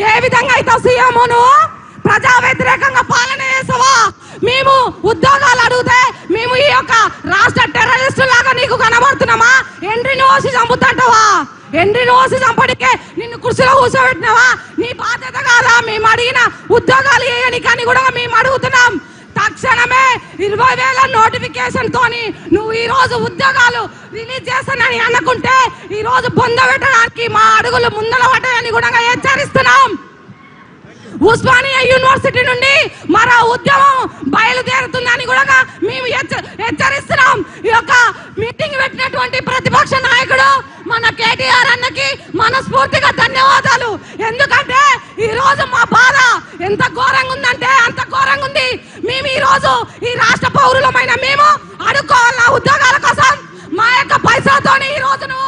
ఏ విధంగా అయితే సీఎంను ప్రజా వ్యతిరేకంగా పాలన చేసావా, మేము ఉద్యోగాలు అడిగితే మేము ఈ యొక్క రాష్ట్ర టెర్రరిస్టు లాగా నీకు కనబడుతున్నామా? ఎండ్రిని ఓసి చంపుతుంటావా? ఎండ్రిని ఓసి చంపడికే నిన్ను కుర్చీలో కూర్చోబెట్టినావా? నీ బాధ్యత కాదా? మేము అడిగిన ఉద్యోగాలు వేయని కానీ కూడా మేము అడుగుతున్నాం. తక్షణమే 20,000 నోటిఫికేషన్ తోని నువ్వు ఈ రోజు ఉద్యోగాలు రిలీజ్ చేస్తానని అనుకుంటే ఈ రోజు బొంద పెట్టడానికి మా అడుగులు ముందల పడ్డాయని కూడా హెచ్చరిస్తున్నాం. ఉస్మానియా యూనివర్సిటీ నుండి మరో ఉద్యమం బయలుదేరుతుందని కూడా మేము హెచ్చరిస్తున్నాం. ఈ యొక్క మీటింగ్ పెట్టినటువంటి ప్రతిపక్ష నాయకుడు మన కేటీఆర్ అన్నకి మనస్ఫూర్తిగా ధన్యవాదాలు. ఎందుకంటే ఈ రోజు మా బాధ ఎంత ఘోరంగా ఉందంటే అంత ఘోరంగా ఉంది. మేము ఈ రోజు ఈ రాష్ట్ర పౌరులమైన మేము అడుక్కోవాలన్న ఉద్యోగాల కోసం మా యొక్క పైసాతోని ఈ రోజు నువ్వు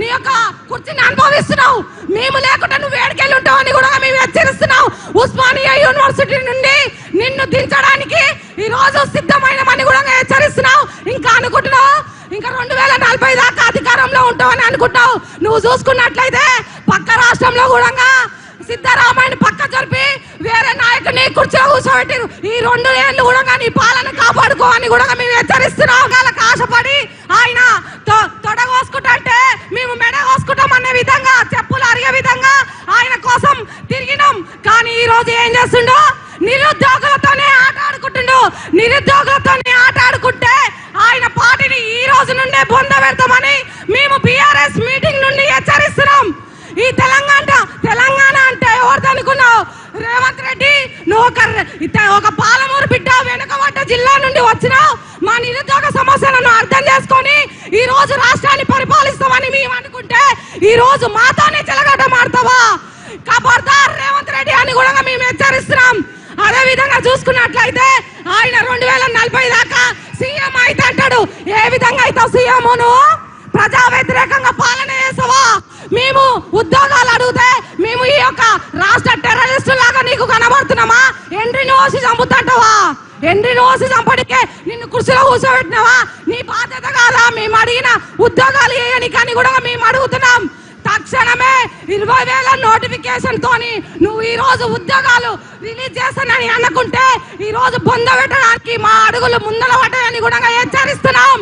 నీ యొక్క కుర్చీని అనుభవిస్తున్నావు. మేము లేకుండా నువ్వు వేడికెళ్ళి ఉంటావు అని కూడా మేము హెచ్చరిస్తున్నాం. ఉస్మానియా యూనివర్సిటీ నుండి నిన్ను దించడానికి ఈ రోజు సిద్ధమైనమని కూడా హెచ్చరిస్తున్నావు. ఇంకా అనుకుంటున్నావు ఇంకా 2040 దాకా అధికారంలో ఉంటావని అనుకుంటావు. నువ్వు చూసుకున్నట్లయితే పక్క రాష్ట్రంలో కూడా సిద్ధరామయ్యని పక్క జరిపి వేరే నాయకుని కుర్చీలో కూర్చోబెట్టారు. ఈ 2 ఏళ్ళు కూడా నీ పాలన కాపాడుకో అని కూడా మేము హెచ్చరిస్తున్నాం. వాళ్ళకి ఆశపడి ఆయన తొడగోసుకుంటే మేము మెడ కోసుకుంటాం అనే విధంగా చెప్పులు అరిగే విధంగా ఆయన కోసం తిరిగినాం. కానీ ఈ రోజు ఏం చేస్తుండో నిరుద్యోగులతోనే ఆట ఆడుకుంటుండో. నిరుద్యోగులతోనే ఆట ఆడుకుంటే ఆయన పార్టీని ఈ రోజు నుండే బొంద పెడతామని మేము బీఆర్ఎస్ మీటింగ్ నుండి హెచ్చరిస్తున్నాం. ఈ తెలంగాణ అంటే ఎవరిది అనుకున్నావు? రేవంత్ రెడ్డి నువ్వు ఒక పాలమూరు బిడ్డ వెనుకబడ్డ జిల్లా నుండి వచ్చినావు. మా నిరుద్యోగ సమస్యలను అర్థం చేసుకొని ఈ రోజు రాష్ట్రాన్ని పరిపాలిస్తామని మేము అనుకుంటే ఈ రోజు మాతోనే చెలగట మాడతావా? ఖబర్దార్ రేవంత్ రెడ్డి అని కూడా మేము హెచ్చరిస్తున్నాం. అదే విధంగా చూసుకున్నట్లయితే ఆయన 2040 దాకా సీఎం అయితే అంటాడు. ఏ విధంగా అయితే సీఎంను ప్రజా వ్యతిరేకంగా పాలన చేసావా? మేము ఉద్యోగాలు అడిగితే మేము ఈ యొక్క రాష్ట్ర టెర్రరిస్టు లాగా నీకు కనబడుతున్నామా? ఎండ్రిని ఓసి చంపుతుంటావా? ఎండ్రిని ఓసి చంపడికే నిన్ను కుర్చీలో కూర్చోబెట్టినావా? నీ బాధ్యత కాదా? మేము అడిగిన ఉద్యోగాలు వేయని కానీ కూడా మేము అడుగుతున్నాం. తక్షణమే 20,000 నోటిఫికేషన్ తోని నువ్వు ఈ రోజు ఉద్యోగాలు రిలీజ్ చేస్తానని అనుకుంటే ఈ రోజు బొంద పెట్టడానికి మా అడుగులు ముందల పడ్డాయని కూడా హెచ్చరిస్తున్నాం.